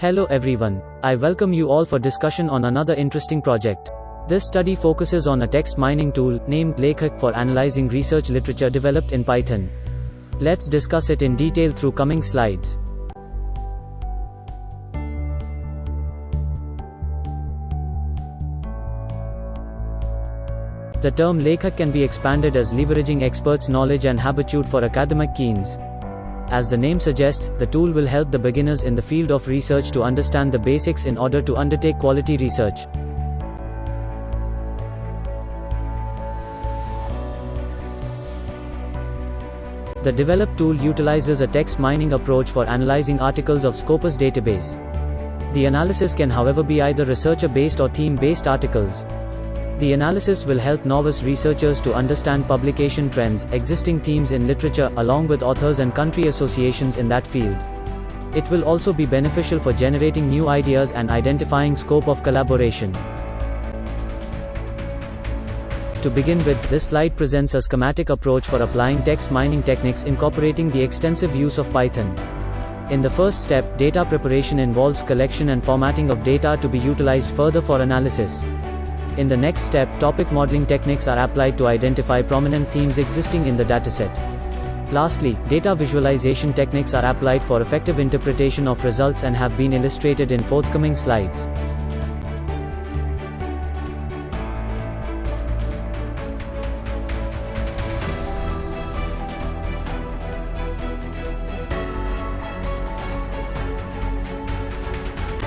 Hello everyone, I welcome you all for discussion on another interesting project. This study focuses on a text mining tool, named LEKHAK, for analyzing research literature developed in Python. Let's discuss it in detail through coming slides. The term LEKHAK can be expanded as leveraging experts' knowledge and habitude for academic gains. As the name suggests, the tool will help the beginners in the field of research to understand the basics in order to undertake quality research. The developed tool utilizes a text mining approach for analyzing articles of Scopus database. The analysis can however be either researcher-based or theme-based articles. The analysis will help novice researchers to understand publication trends, existing themes in literature, along with authors and country associations in that field. It will also be beneficial for generating new ideas and identifying scope of collaboration. To begin with, this slide presents a schematic approach for applying text mining techniques incorporating the extensive use of Python. In the first step, data preparation involves collection and formatting of data to be utilized further for analysis. In the next step, topic modeling techniques are applied to identify prominent themes existing in the dataset. Lastly, data visualization techniques are applied for effective interpretation of results and have been illustrated in forthcoming slides.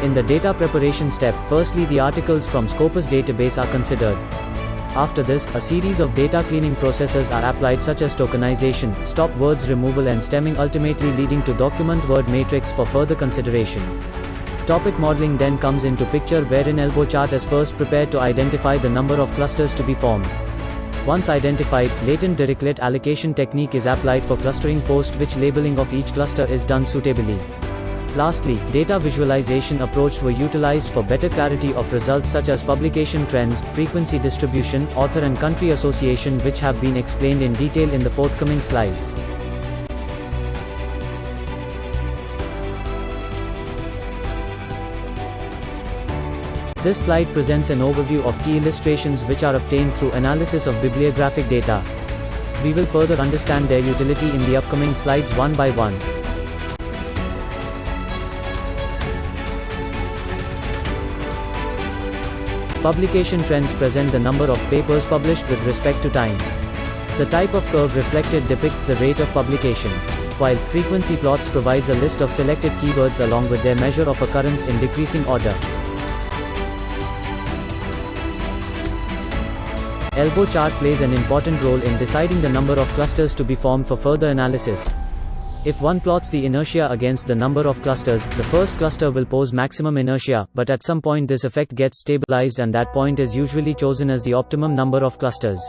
In the data preparation step, firstly the articles from Scopus database are considered. After this, a series of data cleaning processes are applied such as tokenization, stop words removal and stemming, ultimately leading to document word matrix for further consideration. Topic modeling then comes into picture, wherein elbow chart is first prepared to identify the number of clusters to be formed. Once identified, latent Dirichlet allocation technique is applied for clustering, post which labeling of each cluster is done suitably. Lastly, data visualization approach were utilized for better clarity of results such as publication trends, frequency distribution, author and country association, which have been explained in detail in the forthcoming slides. This slide presents an overview of key illustrations which are obtained through analysis of bibliographic data. We will further understand their utility in the upcoming slides one by one. Publication trends present the number of papers published with respect to time. The type of curve reflected depicts the rate of publication, while frequency plots provides a list of selected keywords along with their measure of occurrence in decreasing order. Elbow chart plays an important role in deciding the number of clusters to be formed for further analysis. If one plots the inertia against the number of clusters, the first cluster will pose maximum inertia, but at some point this effect gets stabilized and that point is usually chosen as the optimum number of clusters.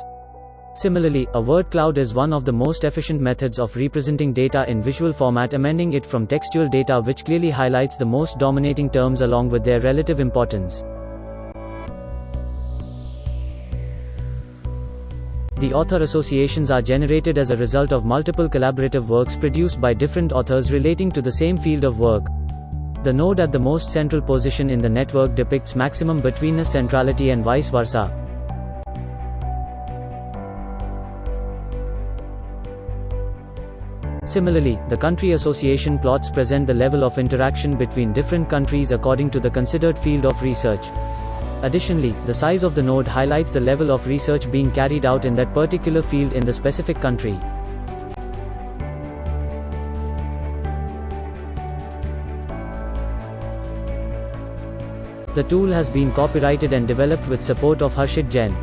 Similarly, a word cloud is one of the most efficient methods of representing data in visual format, amending it from textual data, which clearly highlights the most dominating terms along with their relative importance. The author associations are generated as a result of multiple collaborative works produced by different authors relating to the same field of work. The node at the most central position in the network depicts maximum betweenness centrality and vice versa. Similarly, the country association plots present the level of interaction between different countries according to the considered field of research. Additionally, the size of the node highlights the level of research being carried out in that particular field in the specific country. The tool has been copyrighted and developed with support of Harshit Jain.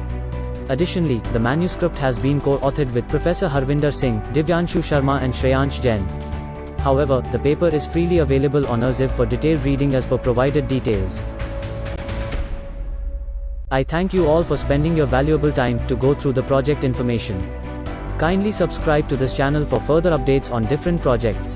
Additionally, the manuscript has been co-authored with Professor Harvinder Singh, Divyanshu Sharma and Shreyansh Jain. However, the paper is freely available on Arxiv for detailed reading as per provided details. I thank you all for spending your valuable time to go through the project information. Kindly subscribe to this channel for further updates on different projects.